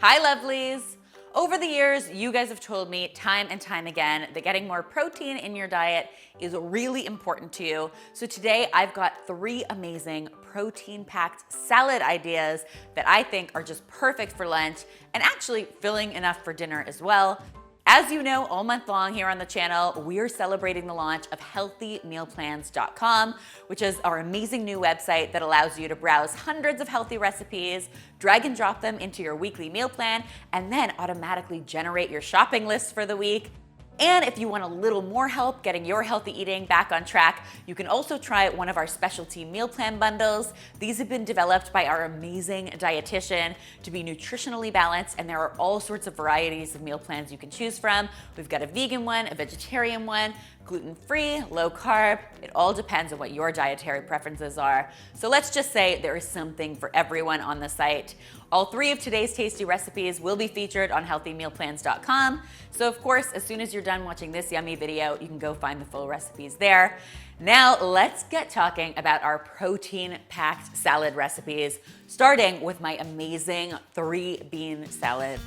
Hi, lovelies. Over the years, you guys have told me time and time again that getting more protein in your diet is really important to you. So today I've got 3 amazing protein-packed salad ideas that I think are just perfect for lunch and actually filling enough for dinner as well. As you know, all month long here on the channel, we're celebrating the launch of healthymealplans.com, which is our amazing new website that allows you to browse hundreds of healthy recipes, drag and drop them into your weekly meal plan, and then automatically generate your shopping list for the week. And if you want a little more help getting your healthy eating back on track, you can also try one of our specialty meal plan bundles. These have been developed by our amazing dietitian to be nutritionally balanced, and there are all sorts of varieties of meal plans you can choose from. We've got a vegan one, a vegetarian one, gluten-free, low carb. It all depends on what your dietary preferences are. So let's just say there is something for everyone on the site. All 3 of today's tasty recipes will be featured on healthymealplans.com. So of course, as soon as you're done watching this yummy video, you can go find the full recipes there. Now let's get talking about our protein-packed salad recipes, starting with my amazing 3-bean salad.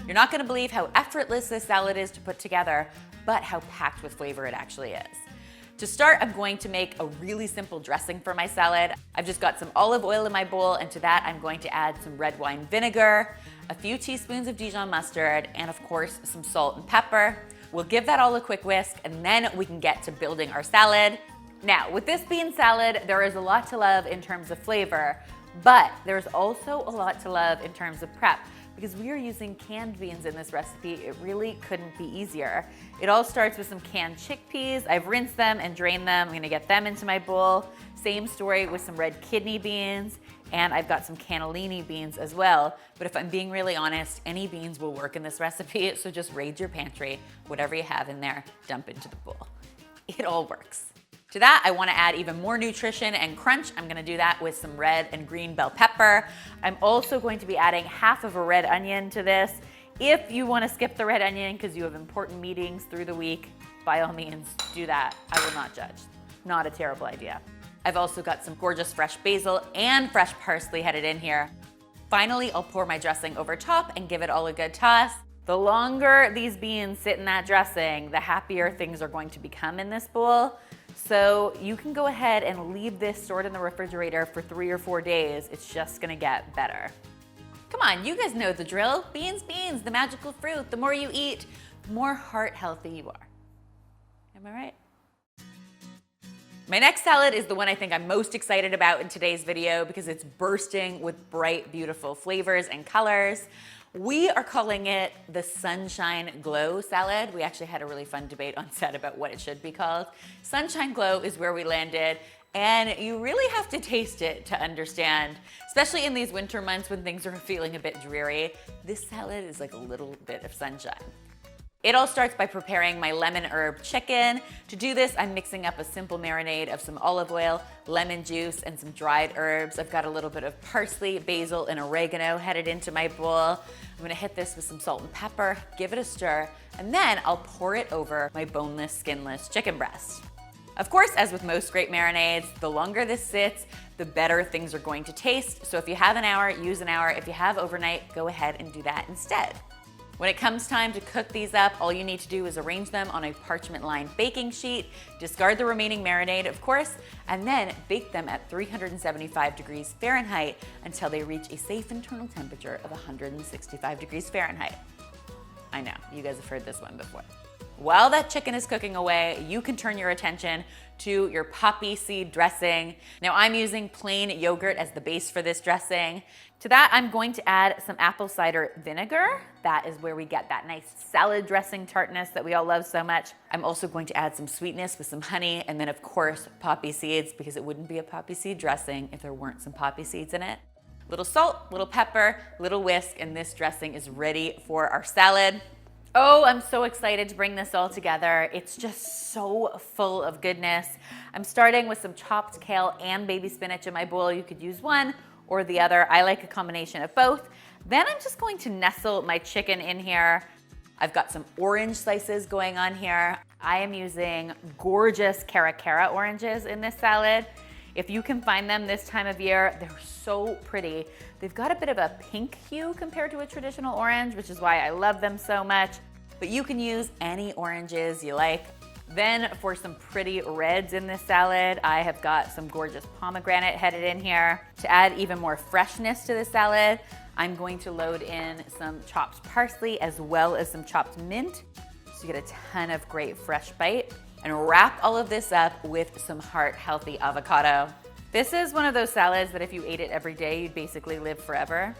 You're not gonna believe how effortless this salad is to put together, but how packed with flavor it actually is. To start, I'm going to make a really simple dressing for my salad. I've just got some olive oil in my bowl, and to that I'm going to add some red wine vinegar, a few teaspoons of Dijon mustard, and of course some salt and pepper. We'll give that all a quick whisk, and then we can get to building our salad. Now, with this bean salad, there is a lot to love in terms of flavor, but there's also a lot to love in terms of prep. Because we are using canned beans in this recipe, it really couldn't be easier. It all starts with some canned chickpeas. I've rinsed them and drained them. I'm gonna get them into my bowl. Same story with some red kidney beans, and I've got some cannellini beans as well. But if I'm being really honest, any beans will work in this recipe, so just raid your pantry. Whatever you have in there, dump into the bowl. It all works. To that, I wanna add even more nutrition and crunch. I'm gonna do that with some red and green bell pepper. I'm also going to be adding half of a red onion to this. If you wanna skip the red onion because you have important meetings through the week, by all means, do that. I will not judge. Not a terrible idea. I've also got some gorgeous fresh basil and fresh parsley headed in here. Finally, I'll pour my dressing over top and give it all a good toss. The longer these beans sit in that dressing, the happier things are going to become in this bowl. So you can go ahead and leave this stored in the refrigerator for 3 or 4 days. It's just gonna get better. Come on, you guys know the drill. Beans, beans, the magical fruit. The more you eat, the more heart healthy you are. Am I right? My next salad is the one I think I'm most excited about in today's video because it's bursting with bright, beautiful flavors and colors. We are calling it the Sunshine Glow salad. We actually had a really fun debate on set about what it should be called. Sunshine Glow is where we landed, and you really have to taste it to understand, especially in these winter months when things are feeling a bit dreary. This salad is like a little bit of sunshine. It all starts by preparing my lemon herb chicken. To do this, I'm mixing up a simple marinade of some olive oil, lemon juice, and some dried herbs. I've got a little bit of parsley, basil, and oregano headed into my bowl. I'm gonna hit this with some salt and pepper, give it a stir, and then I'll pour it over my boneless, skinless chicken breast. Of course, as with most great marinades, the longer this sits, the better things are going to taste. So if you have an hour, use an hour. If you have overnight, go ahead and do that instead. When it comes time to cook these up, all you need to do is arrange them on a parchment-lined baking sheet, discard the remaining marinade, of course, and then bake them at 375 degrees Fahrenheit until they reach a safe internal temperature of 165 degrees Fahrenheit. I know, you guys have heard this one before. While that chicken is cooking away, you can turn your attention to your poppy seed dressing. Now I'm using plain yogurt as the base for this dressing. To that, I'm going to add some apple cider vinegar. That is where we get that nice salad dressing tartness that we all love so much. I'm also going to add some sweetness with some honey, and then of course, poppy seeds, because it wouldn't be a poppy seed dressing if there weren't some poppy seeds in it. Little salt, little pepper, little whisk, and this dressing is ready for our salad. Oh, I'm so excited to bring this all together. It's just so full of goodness. I'm starting with some chopped kale and baby spinach in my bowl. You could use one or the other. I like a combination of both. Then I'm just going to nestle my chicken in here. I've got some orange slices going on here. I am using gorgeous Cara oranges in this salad. If you can find them this time of year, they're so pretty. They've got a bit of a pink hue compared to a traditional orange, which is why I love them so much. But you can use any oranges you like. Then for some pretty reds in this salad, I have got some gorgeous pomegranate headed in here. To add even more freshness to the salad, I'm going to load in some chopped parsley as well as some chopped mint. So you get a ton of great fresh bite. And wrap all of this up with some heart-healthy avocado. This is one of those salads that if you ate it every day, you'd basically live forever.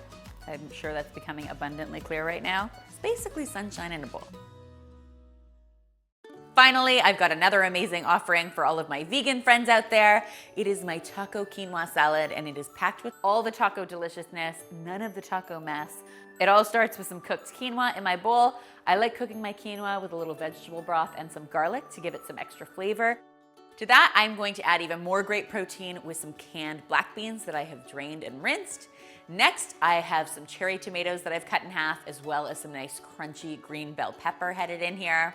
I'm sure that's becoming abundantly clear right now. It's basically sunshine in a bowl. Finally, I've got another amazing offering for all of my vegan friends out there. It is my Choco quinoa salad, and it is packed with all the Choco deliciousness, none of the Choco mess. It all starts with some cooked quinoa in my bowl. I like cooking my quinoa with a little vegetable broth and some garlic to give it some extra flavor. To that, I'm going to add even more great protein with some canned black beans that I have drained and rinsed. Next, I have some cherry tomatoes that I've cut in half, as well as some nice crunchy green bell pepper headed in here.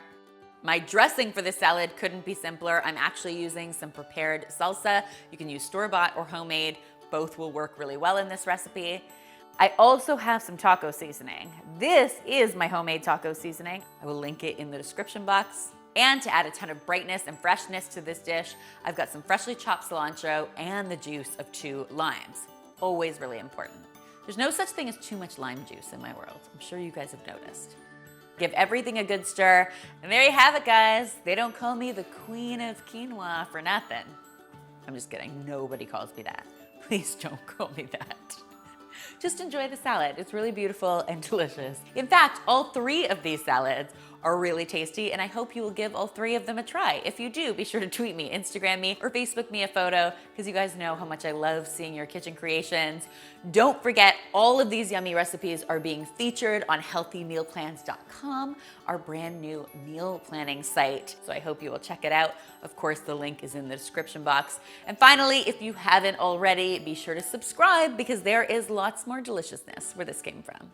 My dressing for this salad couldn't be simpler. I'm actually using some prepared salsa. You can use store-bought or homemade. Both will work really well in this recipe. I also have some taco seasoning. This is my homemade taco seasoning. I will link it in the description box. And to add a ton of brightness and freshness to this dish, I've got some freshly chopped cilantro and the juice of 2 limes. Always really important. There's no such thing as too much lime juice in my world. I'm sure you guys have noticed. Give everything a good stir, and there you have it, guys. They don't call me the queen of quinoa for nothing. I'm just kidding, nobody calls me that. Please don't call me that. Just enjoy the salad. It's really beautiful and delicious. In fact, all 3 of these salads are really tasty, and I hope you will give all 3 of them a try. If you do, be sure to tweet me, Instagram me, or Facebook me a photo, because you guys know how much I love seeing your kitchen creations. Don't forget, all of these yummy recipes are being featured on healthymealplans.com, our brand new meal planning site. So I hope you will check it out. Of course, the link is in the description box. And finally, if you haven't already, be sure to subscribe, because there is lots more deliciousness where this came from.